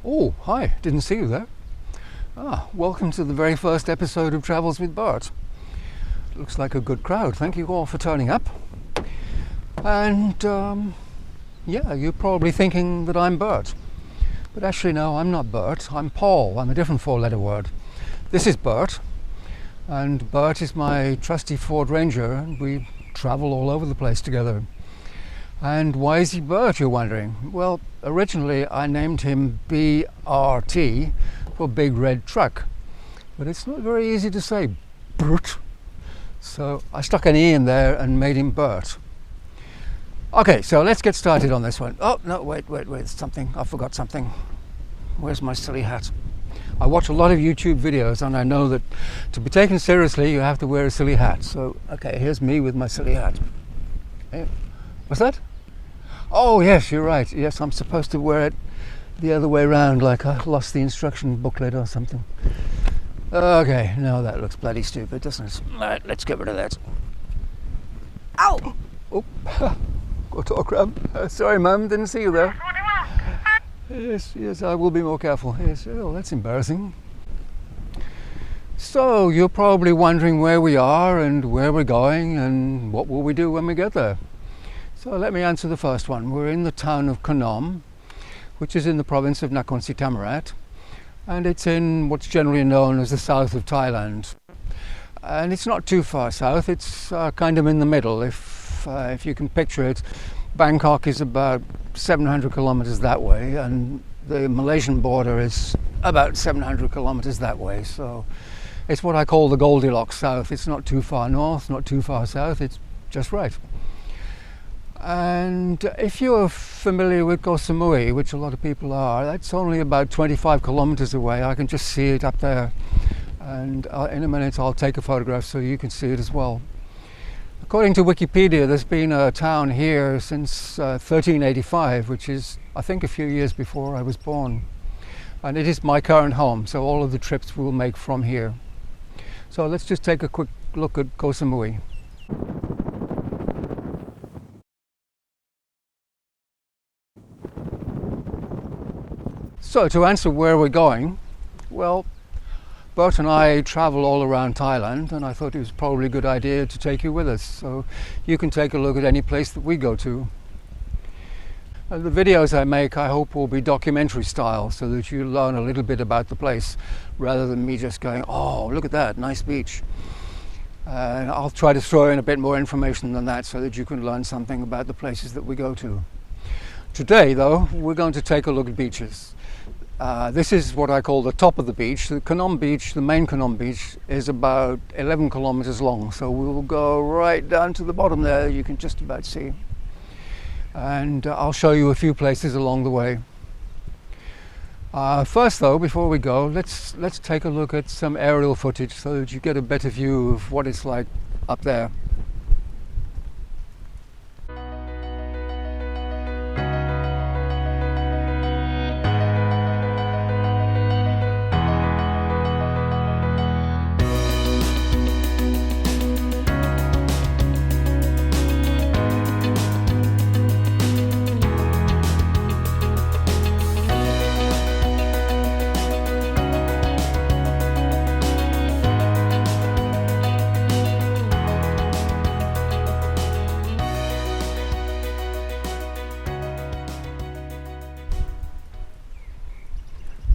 Oh, hi, didn't see you there. Welcome to the very first episode of Travels with Bert. Looks like a good crowd. Thank you all for turning up. And yeah, you're probably thinking that I'm Bert. But actually no, I'm not Bert, I'm Paul. I'm a different four-letter word. This is Bert, and Bert is my trusty Ford Ranger, and we travel all over the place together. And why is he Bert, you're wondering? Well, originally I named him BRT for Big Red Truck, but it's not very easy to say Bert, so I stuck an E in there and made him Bert. Okay, so let's get started on this one. Oh no, wait, something, I forgot something. Where's my silly hat? I watch a lot of YouTube videos and I know that to be taken seriously you have to wear a silly hat. So, okay, here's me with my silly hat. Hey, what's that? Oh yes, you're right. Yes, I'm supposed to wear it the other way around, like I lost the instruction booklet or something. Okay, no, that looks bloody stupid, doesn't it? Right, let's get rid of that. Ow! Oh, got a cramp. Sorry, Mum, didn't see you there. Yes, I will be more careful. Yes, oh, that's embarrassing. So, you're probably wondering where we are and where we're going and what will we do when we get there. So let me answer the first one. We're in the town of Koh Samui, which is in the province of Nakhon Si Thammarat, and it's in what's generally known as the south of Thailand. And it's not too far south, it's kind of in the middle. If you can picture it, Bangkok is about 700 kilometers that way, and the Malaysian border is about 700 kilometers that way. So it's what I call the Goldilocks South. It's not too far north, not too far south, it's just right. And if you're familiar with Koh Samui, which a lot of people are, that's only about 25 kilometers away. I can just see it up there, and in a minute I'll take a photograph so you can see it as well. According to Wikipedia, there's been a town here since 1385, which is, I think, a few years before I was born. And it is my current home, so all of the trips we'll make from here. So let's just take a quick look at Koh Samui. So to answer where we're going, well, Bert and I travel all around Thailand, and I thought it was probably a good idea to take you with us, so you can take a look at any place that we go to. And the videos I make, I hope, will be documentary style, so that you learn a little bit about the place, rather than me just going, oh, look at that, nice beach. And I'll try to throw in a bit more information than that, so that you can learn something about the places that we go to. Today, though, we're going to take a look at beaches. This is what I call the top of the beach. The Koh Samui beach, the main Koh Samui beach, is about 11 kilometers long. So we will go right down to the bottom there, you can just about see. And I'll show you a few places along the way. First though, before we go, let's take a look at some aerial footage so that you get a better view of what it's like up there.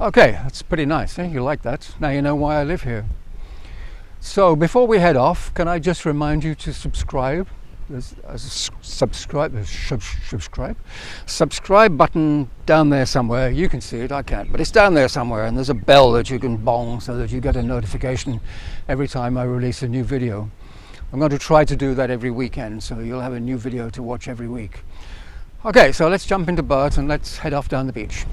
Okay, that's pretty nice, eh? You like that? Now you know why I live here. So before we head off, can I just remind you to subscribe? There's a subscribe button down there somewhere. You can see it, I can't, but it's down there somewhere, and there's a bell that you can bong so that you get a notification every time I release a new video. I'm going to try to do that every weekend, so you'll have a new video to watch every week. Okay, so let's jump into Bert and let's head off down the beach.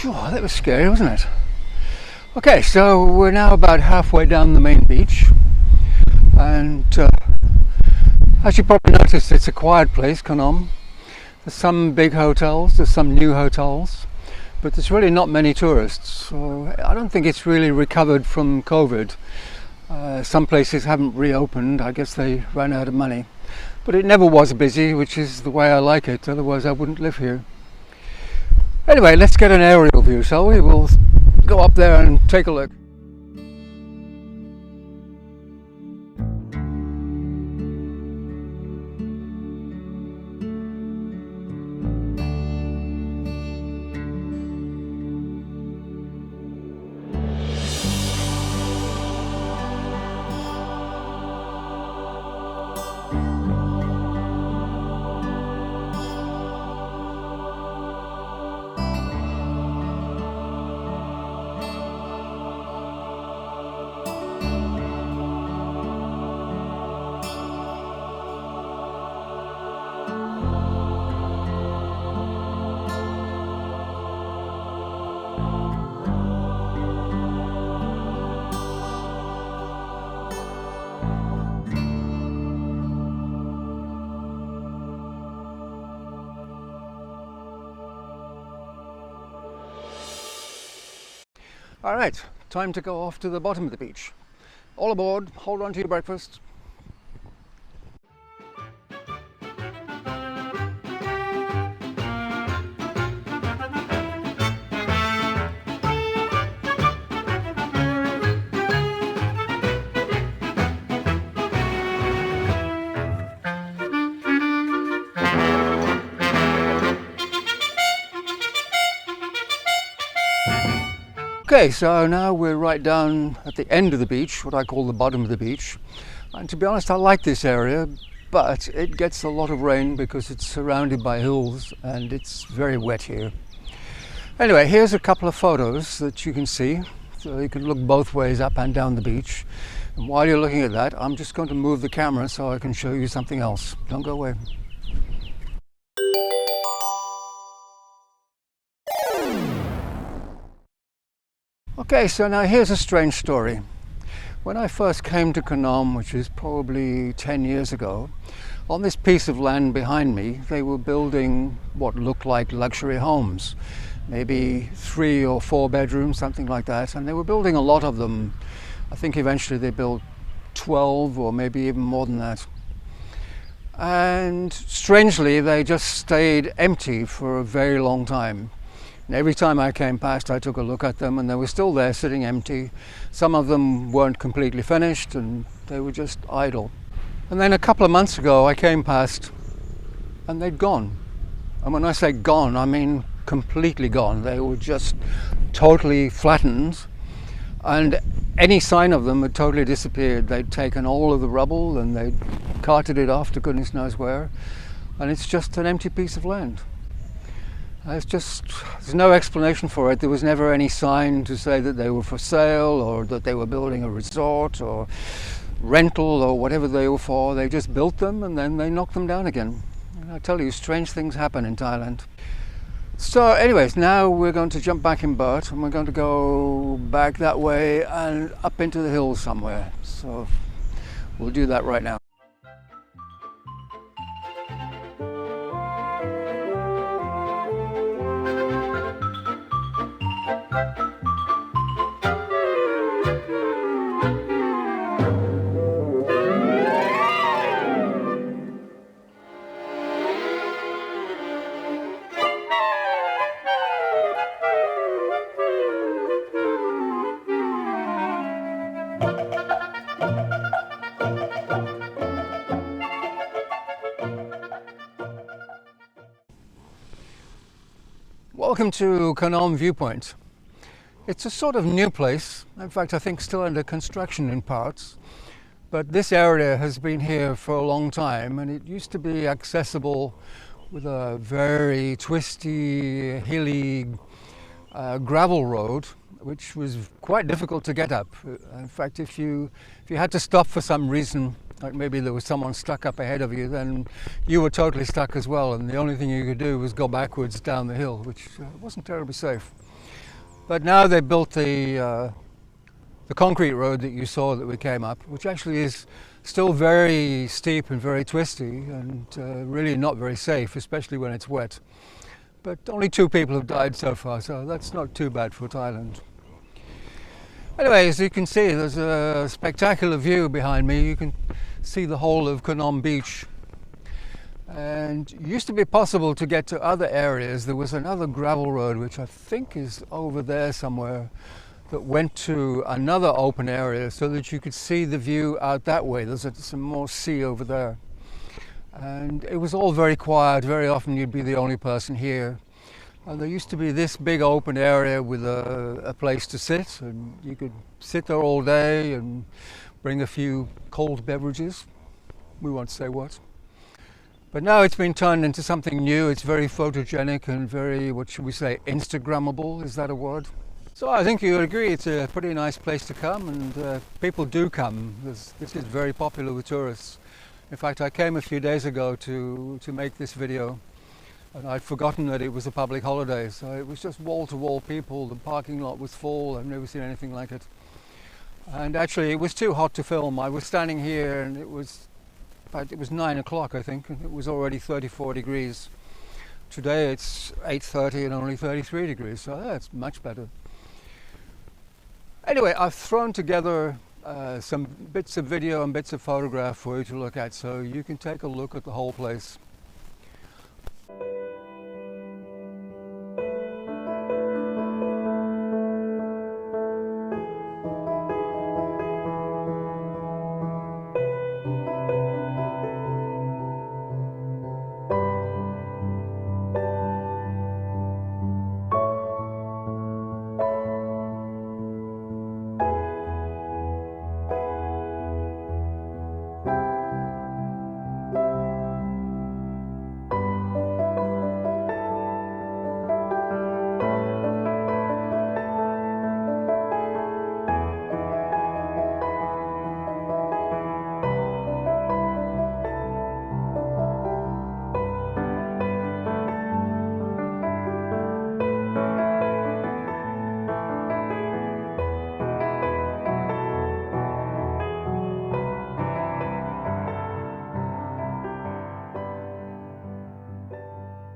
Oh, that was scary, wasn't it? Okay, so we're now about halfway down the main beach. And as you probably noticed, it's a quiet place, Khanom. There's some big hotels, there's some new hotels, but there's really not many tourists. So I don't think it's really recovered from COVID. Some places haven't reopened. I guess they ran out of money. But it never was busy, which is the way I like it. Otherwise I wouldn't live here. Anyway, let's get an aerial view, shall we? We'll go up there and take a look. All right, time to go off to the bottom of the beach. All aboard, hold on to your breakfast. Okay, so now we're right down at the end of the beach, what I call the bottom of the beach. And to be honest, I like this area, but it gets a lot of rain because it's surrounded by hills and it's very wet here. Anyway, here's a couple of photos that you can see. So you can look both ways up and down the beach. And while you're looking at that, I'm just going to move the camera so I can show you something else. Don't go away. Okay, so now here's a strange story. When I first came to Khanom, which is probably 10 years ago, on this piece of land behind me, they were building what looked like luxury homes, maybe 3 or 4 bedrooms, something like that, and they were building a lot of them. I think eventually they built 12 or maybe even more than that. And strangely, they just stayed empty for a very long time. And every time I came past, I took a look at them and they were still there sitting empty. Some of them weren't completely finished and they were just idle. And then a couple of months ago, I came past and they'd gone. And when I say gone, I mean completely gone. They were just totally flattened and any sign of them had totally disappeared. They'd taken all of the rubble and they'd carted it off to goodness knows where. And it's just an empty piece of land. There's no explanation for it. There was never any sign to say that they were for sale or that they were building a resort or rental or whatever they were for. They just built them and then they knocked them down again. And I tell you, strange things happen in Thailand. So anyways, now we're going to jump back in Bert and we're going to go back that way and up into the hills somewhere. So we'll do that right now. Welcome to Khanom Viewpoint. It's a sort of new place. In fact, I think still under construction in parts. But this area has been here for a long time and it used to be accessible with a very twisty, hilly gravel road, which was quite difficult to get up. In fact, if you had to stop for some reason, like maybe there was someone stuck up ahead of you, then you were totally stuck as well, and the only thing you could do was go backwards down the hill, which wasn't terribly safe. But now they built the concrete road that you saw that we came up, which actually is Still very steep and very twisty, and really not very safe, especially when it's wet. But only 2 people have died so far, so that's not too bad for Thailand. Anyway, as you can see, there's a spectacular view behind me. You can see the whole of Koh Samui beach. And it used to be possible to get to other areas. There was another gravel road, which I think is over there somewhere, that went to another open area so that you could see the view out that way. There's some more sea over there. And it was all very quiet. Very often you'd be the only person here. And there used to be this big open area with a place to sit, and you could sit there all day and bring a few cold beverages. We won't say what. But now it's been turned into something new. It's very photogenic and very, what should we say, Instagrammable. Is that a word? So I think you would agree it's a pretty nice place to come, and people do come. This is very popular with tourists. In fact, I came a few days ago to make this video, and I'd forgotten that it was a public holiday, so it was just wall-to-wall people. The parking lot was full. I've never seen anything like it. And actually it was too hot to film. I was standing here and it was 9 o'clock, I think, and it was already 34 degrees. Today it's 8:30 and only 33 degrees, so that's much better. Anyway, I've thrown together some bits of video and bits of photograph for you to look at, so you can take a look at the whole place.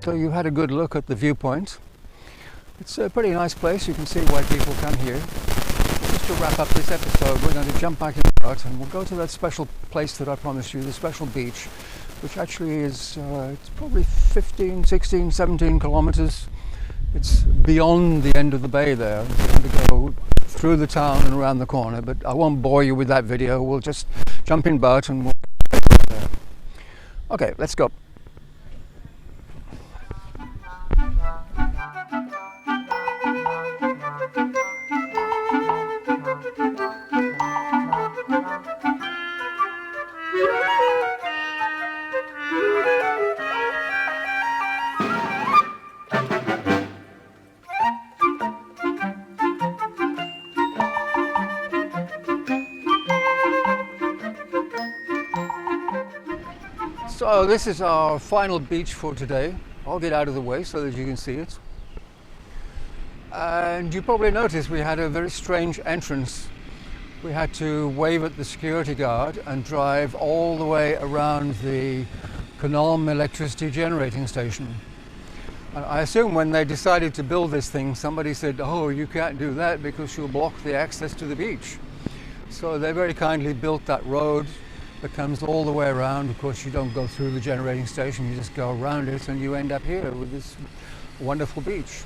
So you've had a good look at the viewpoint. It's a pretty nice place. You can see why people come here. Just to wrap up this episode, we're going to jump back in the boat and we'll go to that special place that I promised you, the special beach, which actually is it's probably 15, 16, 17 kilometers. It's beyond the end of the bay there. We're going to go through the town and around the corner, but I won't bore you with that video. We'll just jump in boat and we'll there. Okay, let's go. So this is our final beach for today. I'll get out of the way so that you can see it. And you probably noticed we had a very strange entrance. We had to wave at the security guard and drive all the way around the Koh Samui electricity generating station. And I assume when they decided to build this thing, somebody said, oh, you can't do that because you'll block the access to the beach. So they very kindly built that road that comes all the way around. Of course, you don't go through the generating station, you just go around it and you end up here with this wonderful beach.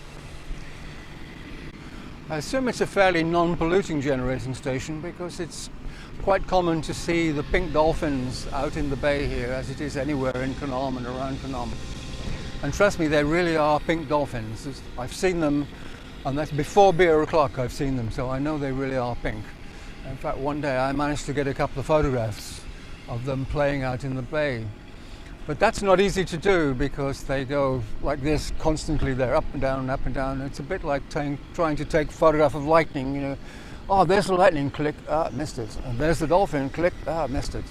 I assume it's a fairly non-polluting generating station because it's quite common to see the pink dolphins out in the bay here, as it is anywhere in Koh Samui and around Koh Samui. And trust me, they really are pink dolphins. I've seen them, and that's before beer o'clock I've seen them, so I know they really are pink. In fact, one day I managed to get a couple of photographs of them playing out in the bay. But that's not easy to do because they go like this constantly. They're up and down, up and down. It's a bit like trying to take a photograph of lightning, you know. Oh, there's the lightning, click, missed it. And there's the dolphin, click, missed it.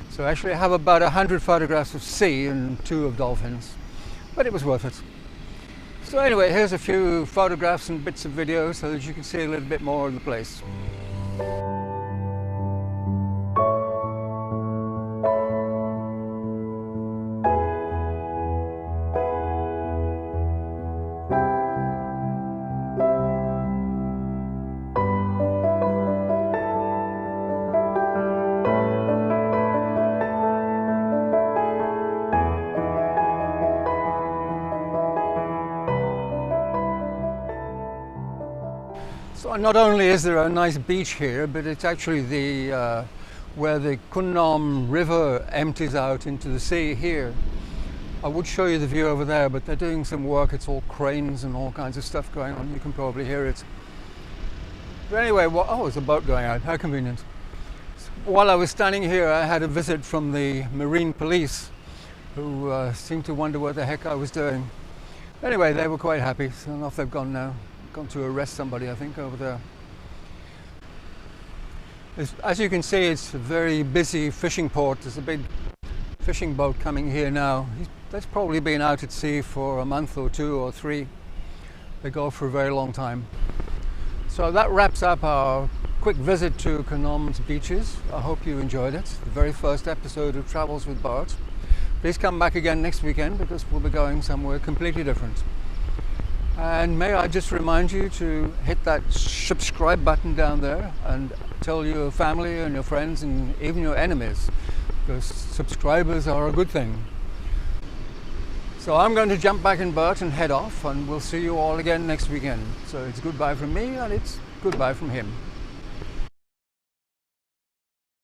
So actually I have about 100 photographs of sea and 2 of dolphins, but it was worth it. So anyway, here's a few photographs and bits of video so that you can see a little bit more of the place. Well, not only is there a nice beach here, but it's actually the where the Khanom River empties out into the sea here. I would show you the view over there, but they're doing some work. It's all cranes and all kinds of stuff going on. You can probably hear it. But anyway, oh, there's a boat going out. How convenient. While I was standing here, I had a visit from the Marine Police, who seemed to wonder what the heck I was doing. Anyway, they were quite happy, so I don't know if they've gone now. Gone to arrest somebody, I think, over there. As you can see, it's a very busy fishing port. There's a big fishing boat coming here now. That's probably been out at sea for a month or 2 or 3. They go for a very long time. So that wraps up our quick visit to Khanom's beaches. I hope you enjoyed it. The very first episode of Travels with Bert. Please come back again next weekend because we'll be going somewhere completely different. And may I just remind you to hit that subscribe button down there and tell your family and your friends and even your enemies, because subscribers are a good thing. So I'm going to jump back in Bert and head off, and we'll see you all again next weekend. So it's goodbye from me and it's goodbye from him.